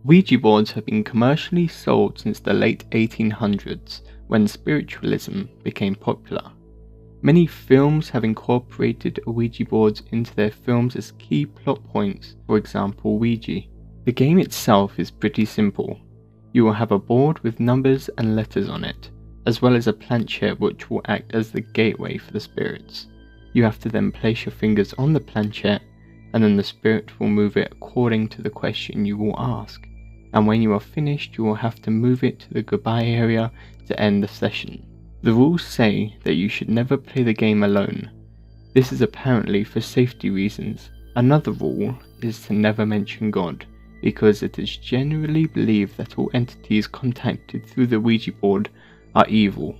Ouija boards have been commercially sold since the late 1800s, when spiritualism became popular. Many films have incorporated Ouija boards into their films as key plot points, for example Ouija. The game itself is pretty simple. You will have a board with numbers and letters on it, as well as a planchette which will act as the gateway for the spirits. You have to then place your fingers on the planchette, and then the spirit will move it according to the question you will ask. And when you are finished, you will have to move it to the goodbye area to end the session. The rules say that you should never play the game alone. This is apparently for safety reasons. Another rule is to never mention God, because it is generally believed that all entities contacted through the Ouija board are evil.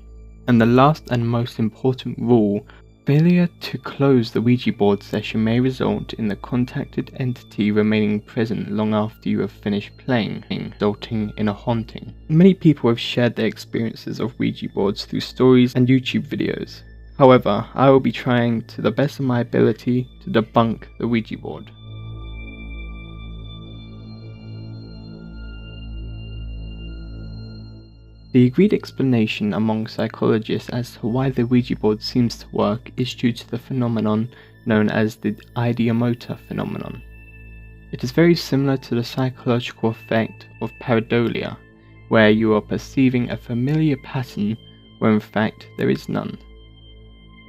And the last and most important rule, failure to close the Ouija board session may result in the contacted entity remaining present long after you have finished playing, resulting in a haunting. Many people have shared their experiences of Ouija boards through stories and YouTube videos. However, I will be trying to the best of my ability to debunk the Ouija board. The agreed explanation among psychologists as to why the Ouija board seems to work is due to the phenomenon known as the ideomotor phenomenon. It is very similar to the psychological effect of pareidolia, where you are perceiving a familiar pattern where in fact there is none.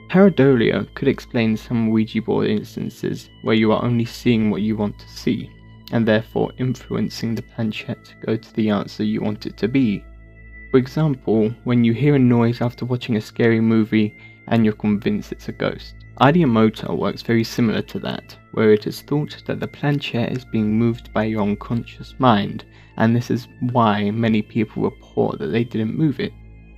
Pareidolia could explain some Ouija board instances where you are only seeing what you want to see, and therefore influencing the planchette to go to the answer you want it to be. For example, when you hear a noise after watching a scary movie and you're convinced it's a ghost. Ideomotor works very similar to that, where it is thought that the planchette is being moved by your unconscious mind, and this is why many people report that they didn't move it.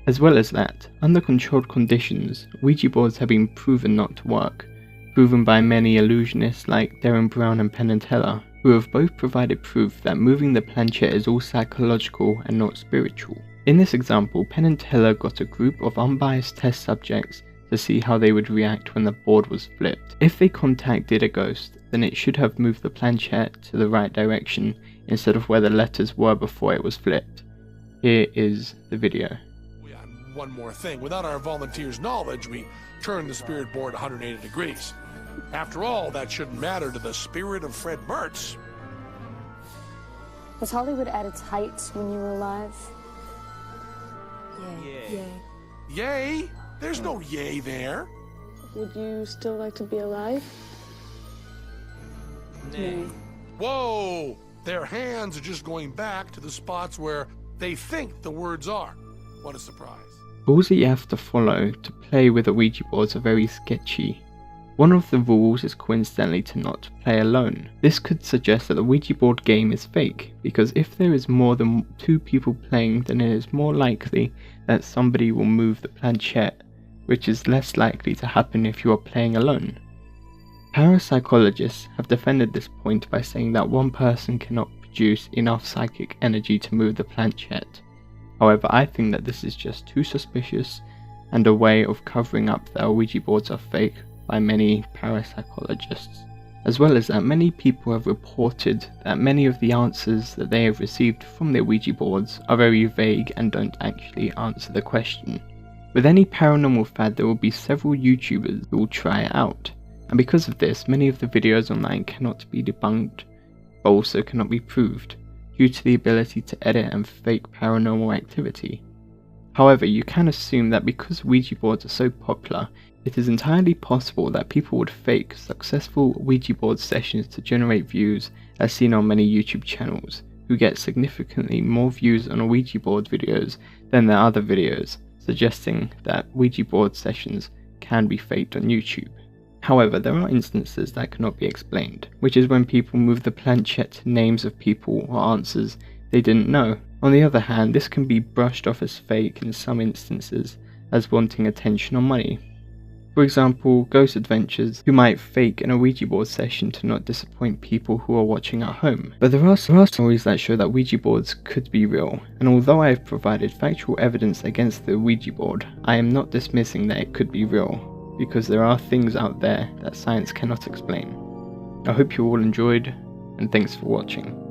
As well as that, under controlled conditions, Ouija boards have been proven not to work, proven by many illusionists like Darren Brown and Penn and Teller, who have both provided proof that moving the planchette is all psychological and not spiritual. In this example, Penn and Teller got a group of unbiased test subjects to see how they would react when the board was flipped. If they contacted a ghost, then it should have moved the planchette to the right direction instead of where the letters were before it was flipped. Here is the video. One more thing, without our volunteers' knowledge, we turned the spirit board 180 degrees. After all, that shouldn't matter to the spirit of Fred Mertz. Was Hollywood at its height when you were alive? Yay. Yay? There's no yay there. Would you still like to be alive? Nay. Whoa! Their hands are just going back to the spots where they think the words are. What a surprise. Rules that you have to follow to play with a Ouija boards are very sketchy. One of the rules is coincidentally to not play alone. This could suggest that the Ouija board game is fake, because if there is more than 2 people playing, then it is more likely that somebody will move the planchette, which is less likely to happen if you are playing alone. Parapsychologists have defended this point by saying that one person cannot produce enough psychic energy to move the planchette. However, I think that this is just too suspicious and a way of covering up that Ouija boards are fake by many parapsychologists. As well as that, many people have reported that many of the answers that they have received from their Ouija boards are very vague and don't actually answer the question. With any paranormal fad, there will be several YouTubers who will try it out, and because of this, many of the videos online cannot be debunked, but also cannot be proved, due to the ability to edit and fake paranormal activity. However, you can assume that because Ouija boards are so popular, it is entirely possible that people would fake successful Ouija board sessions to generate views, as seen on many YouTube channels, who get significantly more views on Ouija board videos than their other videos, suggesting that Ouija board sessions can be faked on YouTube. However, there are instances that cannot be explained, which is when people move the planchette to names of people or answers they didn't know. On the other hand, this can be brushed off as fake in some instances, as wanting attention or money. For example, Ghost Adventures, who might fake an Ouija board session to not disappoint people who are watching at home. But there are stories that show that Ouija boards could be real, and although I have provided factual evidence against the Ouija board, I am not dismissing that it could be real, because there are things out there that science cannot explain. I hope you all enjoyed, and thanks for watching.